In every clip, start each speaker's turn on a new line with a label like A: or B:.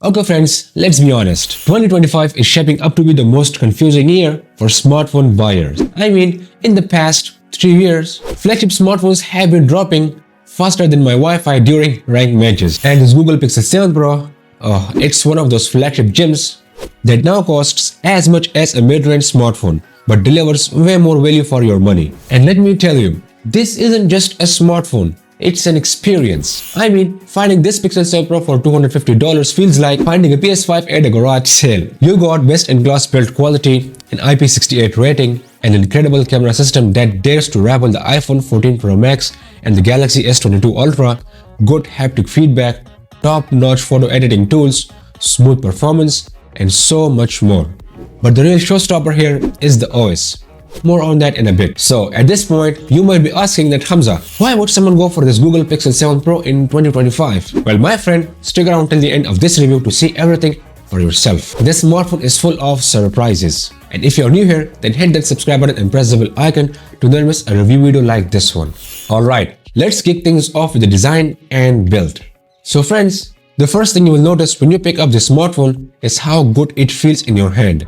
A: Okay friends, let's be honest. 2025 is shaping up to be the most confusing year for smartphone buyers. In the past 3 years, flagship smartphones have been dropping faster than my Wi-Fi during ranked matches. And this Google Pixel 7 Pro, it's one of those flagship gems that now costs as much as a mid-range smartphone, but delivers way more value for your money. And let me tell you, this isn't just a smartphone. It's an experience. Finding this Pixel 7 Pro for $250 feels like finding a PS5 at a garage sale. You got best-in-class build quality, an IP68 rating, and an incredible camera system that dares to rival the iPhone 14 Pro Max and the Galaxy S22 Ultra, good haptic feedback, top-notch photo editing tools, smooth performance, and so much more. But the real showstopper here is the OS. More on that in a bit. So at this point, you might be asking that Hamza, why would someone go for this Google Pixel 7 Pro in 2025? Well, my friend, stick around till the end of this review to see everything for yourself. This smartphone is full of surprises. And if you're new here, then hit that subscribe button and press the bell icon to never miss a review video like this one. Alright, let's kick things off with the design and build. So friends, the first thing you will notice when you pick up this smartphone is how good it feels in your hand.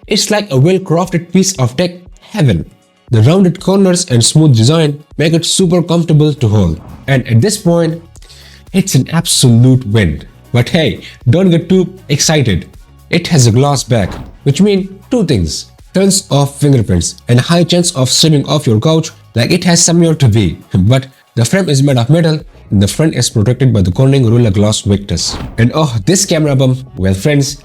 A: It's like a well-crafted piece of tech heaven. The rounded corners and smooth design make it super comfortable to hold. And at this point, it's an absolute win. But hey, don't get too excited. It has a glass back, which means two things. Tons of fingerprints and a high chance of slipping off your couch like it has somewhere to be. But the frame is made of metal and the front is protected by the Corning Gorilla Glass Victus. And this camera bump, well friends,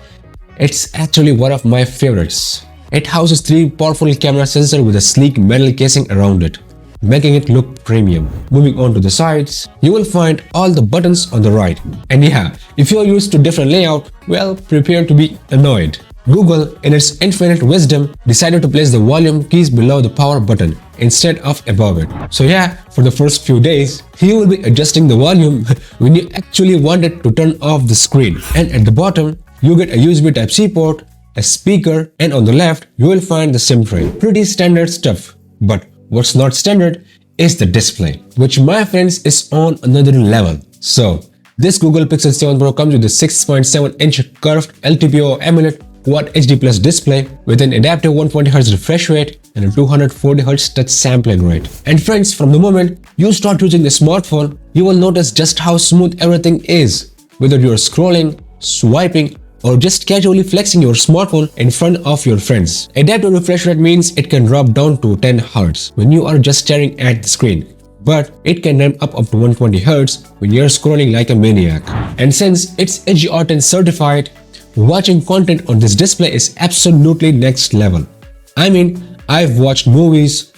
A: it's actually one of my favorites. It houses 3 powerful camera sensors with a sleek metal casing around it, making it look premium. Moving on to the sides, you will find all the buttons on the right. And yeah, if you're used to different layout, well, prepare to be annoyed. Google, in its infinite wisdom, decided to place the volume keys below the power button instead of above it. So yeah, for the first few days, you will be adjusting the volume when you actually wanted to turn off the screen. And at the bottom, you get a USB Type-C port, a speaker, and on the left, you will find the SIM tray. Pretty standard stuff. But what's not standard is the display, which my friends is on another level. So, this Google Pixel 7 Pro comes with a 6.7-inch curved LTPO AMOLED Quad HD Plus display with an adaptive 120Hz refresh rate and a 240Hz touch sampling rate. And friends, from the moment you start using the smartphone, you will notice just how smooth everything is. Whether you're scrolling, swiping, or just casually flexing your smartphone in front of your friends. Adaptive refresh rate means it can drop down to 10 Hz when you are just staring at the screen. But it can ramp up to 120Hz when you're scrolling like a maniac. And since it's HDR10 certified, watching content on this display is absolutely next level. I've watched movies,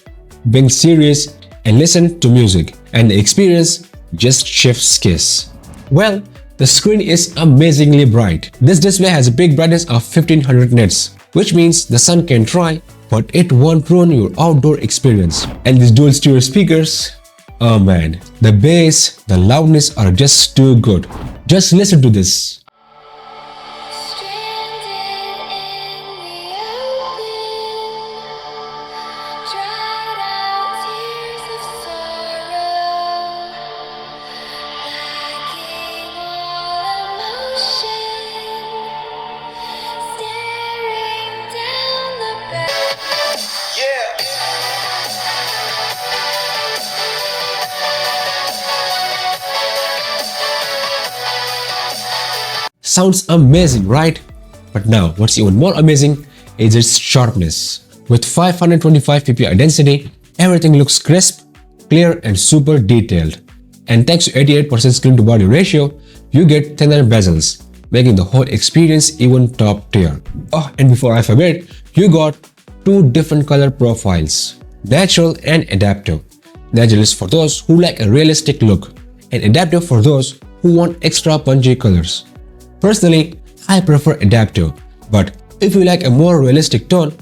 A: binged series, and listened to music, and the experience just chef's kiss. Well, the screen is amazingly bright. This display has a peak brightness of 1500 nits, which means the sun can try, but it won't ruin your outdoor experience. And these dual stereo speakers, oh man, the bass, the loudness are just too good. Just listen to this. Sounds amazing, right? But now, what's even more amazing is its sharpness. With 525 ppi density, everything looks crisp, clear, and super detailed. And thanks to 88% screen to body ratio, you get thinner bezels, making the whole experience even top tier. And before I forget, you got 2 different color profiles, natural and adaptive. Natural is for those who like a realistic look, and adaptive for those who want extra punchy colors. Personally, I prefer adaptive, but if you like a more realistic tone,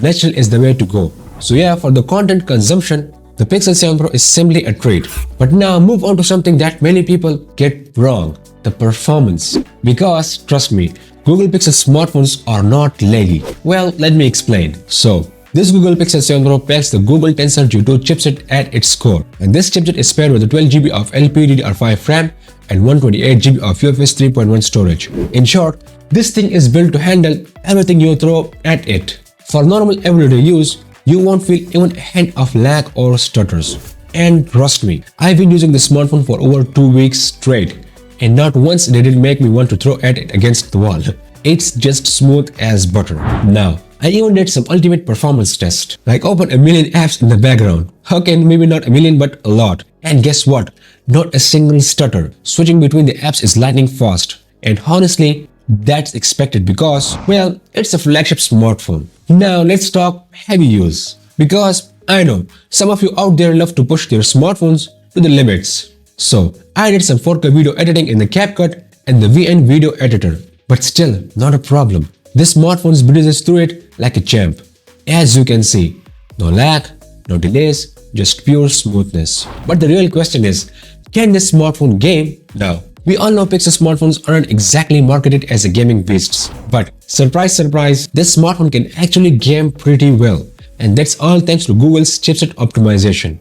A: natural is the way to go. So yeah, for the content consumption, the Pixel 7 Pro is simply a treat. But now move on to something that many people get wrong, the performance. Because trust me, Google Pixel smartphones are not laggy. Well, let me explain. So, this Google Pixel 7 Pro packs the Google Tensor G2 chipset at its core. And this chipset is paired with a 12GB of LPDDR5 RAM and 128 GB of UFS 3.1 storage. In short, this thing is built to handle everything you throw at it. For normal everyday use, you won't feel even a hint of lag or stutters. And trust me, I've been using the smartphone for over 2 weeks straight, and not once did it make me want to throw at it against the wall. It's just smooth as butter. Now, I even did some ultimate performance test, like open a million apps in the background. Okay, maybe not a million, but a lot. And guess what? Not a single stutter. Switching between the apps is lightning fast. And honestly, that's expected because, well, it's a flagship smartphone. Now let's talk heavy use. Because I know some of you out there love to push their smartphones to the limits. So I did some 4K video editing in the CapCut and the VN video editor. But still, not a problem. This smartphone breezes through it like a champ. As you can see, no lag, no delays, just pure smoothness. But the real question is, can this smartphone game? Now, we all know Pixel smartphones aren't exactly marketed as a gaming beasts. But surprise, surprise, this smartphone can actually game pretty well. And that's all thanks to Google's chipset optimization.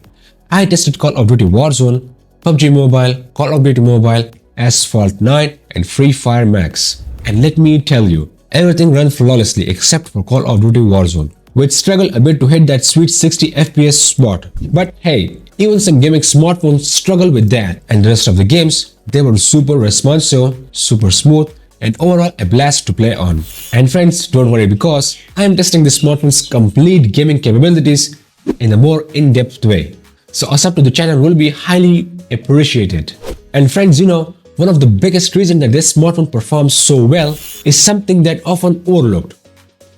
A: I tested Call of Duty Warzone, PUBG Mobile, Call of Duty Mobile, Asphalt 9 and Free Fire Max. And let me tell you, everything ran flawlessly except for Call of Duty Warzone, which struggled a bit to hit that sweet 60 FPS spot. But hey, even some gaming smartphones struggle with that, and the rest of the games, they were super responsive, super smooth, and overall a blast to play on. And friends, don't worry because I am testing the smartphone's complete gaming capabilities in a more in-depth way. So a sub to the channel will be highly appreciated. And friends, you know, one of the biggest reasons that this smartphone performs so well is something that often overlooked.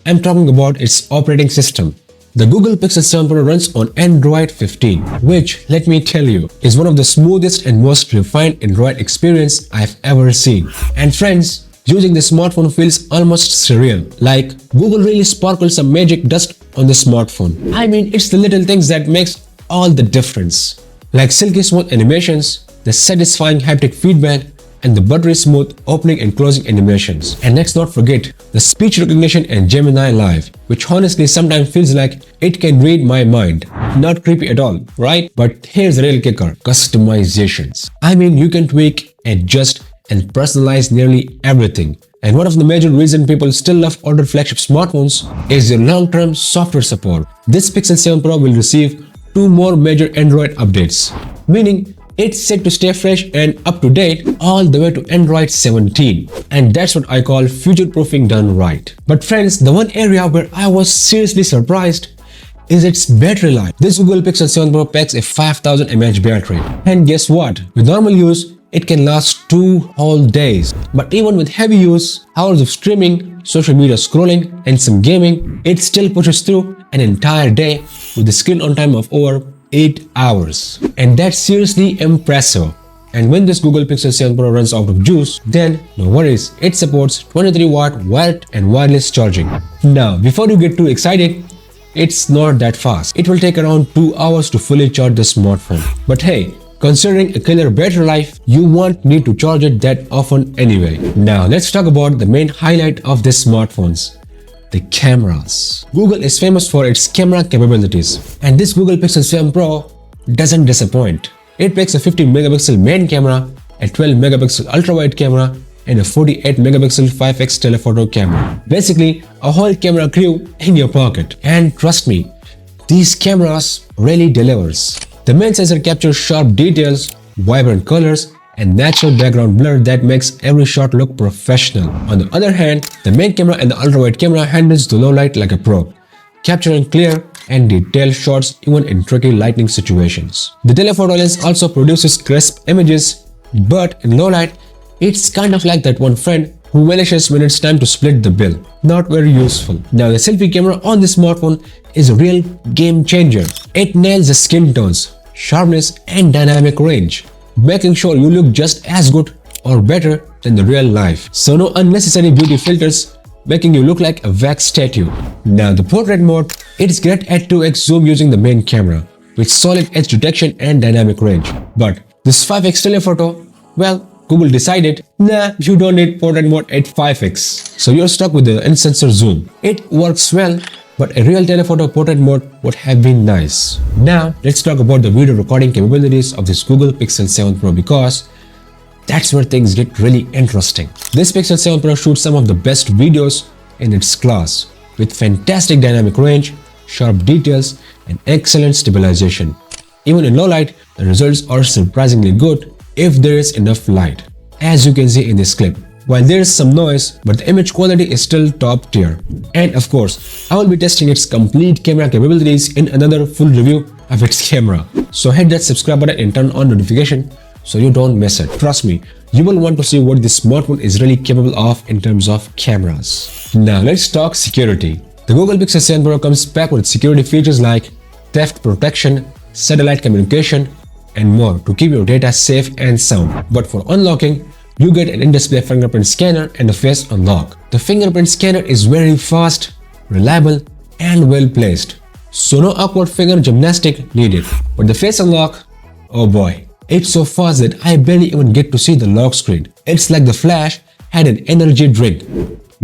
A: I'm talking about its operating system. The Google Pixel 7 Pro runs on Android 15, which, let me tell you, is one of the smoothest and most refined Android experience I've ever seen. And friends, using the smartphone feels almost surreal, like Google really sparkled some magic dust on the smartphone. I mean, it's the little things that makes all the difference. Like silky smooth animations, the satisfying haptic feedback, and the buttery smooth opening and closing animations. And let's not forget the speech recognition and Gemini Live, which honestly sometimes feels like it can read my mind. Not creepy at all, right? But here's the real kicker: customizations. I mean, you can tweak, adjust, and personalize nearly everything. And one of the major reasons people still love older flagship smartphones is their long-term software support. This Pixel 7 Pro will receive 2 more major Android updates, meaning it's set to stay fresh and up to date all the way to Android 17. And that's what I call future-proofing done right. But friends, the one area where I was seriously surprised is its battery life. This Google Pixel 7 Pro packs a 5000 mAh battery. And guess what? With normal use, it can last 2 whole days. But even with heavy use, hours of streaming, social media scrolling, and some gaming, it still pushes through an entire day with a screen on time of over 8 hours. And that's seriously impressive. And when this Google Pixel 7 Pro runs out of juice, then no worries, it supports 23-watt wired and wireless charging. Now, before you get too excited, it's not that fast. It will take around 2 hours to fully charge the smartphone. But hey, considering a killer battery life, you won't need to charge it that often anyway. Now, let's talk about the main highlight of this smartphones: the cameras. Google is famous for its camera capabilities, and this Google Pixel 7 Pro doesn't disappoint. It packs a 50 megapixel main camera, a 12 megapixel ultra-wide camera, and a 48 megapixel 5x telephoto camera. Basically, a whole camera crew in your pocket. And trust me, these cameras really delivers. The main sensor captures sharp details, vibrant colors, and natural background blur that makes every shot look professional. On the other hand, the main camera and the ultra-wide camera handles the low light like a pro, capturing clear and detailed shots even in tricky lighting situations. The telephoto lens also produces crisp images, but in low light, it's kind of like that one friend who vanishes when it's time to split the bill. Not very useful. Now, the selfie camera on this smartphone is a real game changer. It nails the skin tones, sharpness, and dynamic range, making sure you look just as good or better than the real life. So no unnecessary beauty filters making you look like a wax statue. Now, the portrait mode, it's great at 2x zoom using the main camera with solid edge detection and dynamic range. But this 5x telephoto, well, Google decided, nah, you don't need portrait mode at 5x. So you're stuck with the in-sensor zoom. It works well, but a real telephoto portrait mode would have been nice. Now, let's talk about the video recording capabilities of this Google Pixel 7 Pro because That's where things get really interesting. This Pixel 7 Pro shoots some of the best videos in its class, with fantastic dynamic range, sharp details, and excellent stabilization. Even in low light, the results are surprisingly good if there is enough light, as you can see in this clip. While there is some noise, but the image quality is still top tier. And of course, I will be testing its complete camera capabilities in another full review of its camera. So hit that subscribe button and turn on notification so you don't miss it. Trust me, you will want to see what this smartphone is really capable of in terms of cameras. Now let's talk security. The Google Pixel 7 Pro comes packed with security features like theft protection, satellite communication, and more to keep your data safe and sound. But for unlocking, you get an in-display fingerprint scanner and a face unlock. The fingerprint scanner is very fast, reliable, and well placed, so no awkward finger gymnastic needed. But the face unlock, oh boy, it's so fast that I barely even get to see the lock screen. It's like the Flash had an energy drink,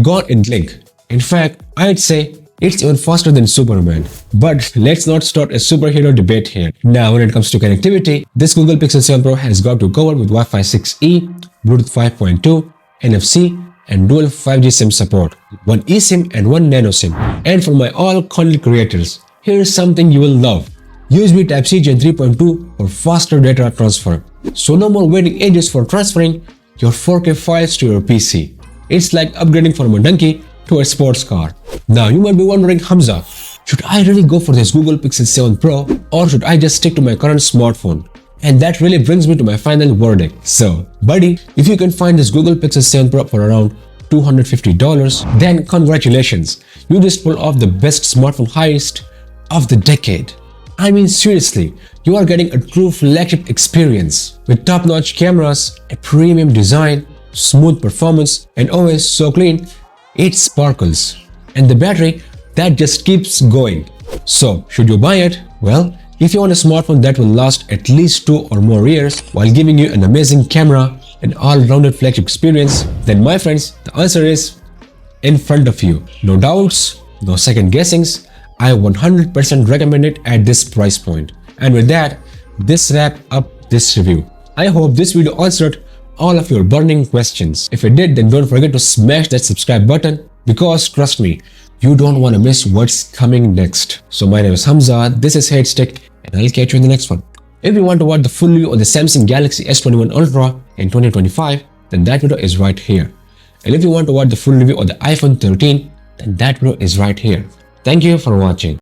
A: gone in blink. In fact, I'd say it's even faster than Superman. But let's not start a superhero debate here. Now when it comes to connectivity, this Google Pixel 7 Pro has got you covered with Wi-Fi 6E, Bluetooth 5.2, NFC, and dual 5G SIM support, one eSIM and one nano SIM. And for my all content creators, here's something you will love. USB Type-C Gen 3.2 for faster data transfer. So no more waiting ages for transferring your 4K files to your PC. It's like upgrading from a donkey to a sports car. Now you might be wondering, Hamza, should I really go for this Google Pixel 7 Pro or should I just stick to my current smartphone? And that really brings me to my final verdict. So, buddy, if you can find this Google Pixel 7 Pro for around $250, then congratulations, you just pulled off the best smartphone heist of the decade. I mean seriously, you are getting a true flagship experience with top-notch cameras, a premium design, smooth performance, and always so clean, it sparkles. And the battery, that just keeps going. So, should you buy it? Well, if you want a smartphone that will last at least 2 or more years while giving you an amazing camera and all-rounded flagship experience, then my friends, the answer is in front of you. No doubts, no second guessings. I 100% recommend it at this price point. And with that, this wraps up this review. I hope this video answered all of your burning questions. If it did, then don't forget to smash that subscribe button because trust me, you don't want to miss what's coming next. So my name is Hamza, this is Headstick, and I'll catch you in the next one. If you want to watch the full review of the Samsung Galaxy S21 Ultra in 2025, then that video is right here. And if you want to watch the full review of the iPhone 13, then that video is right here. Thank you for watching.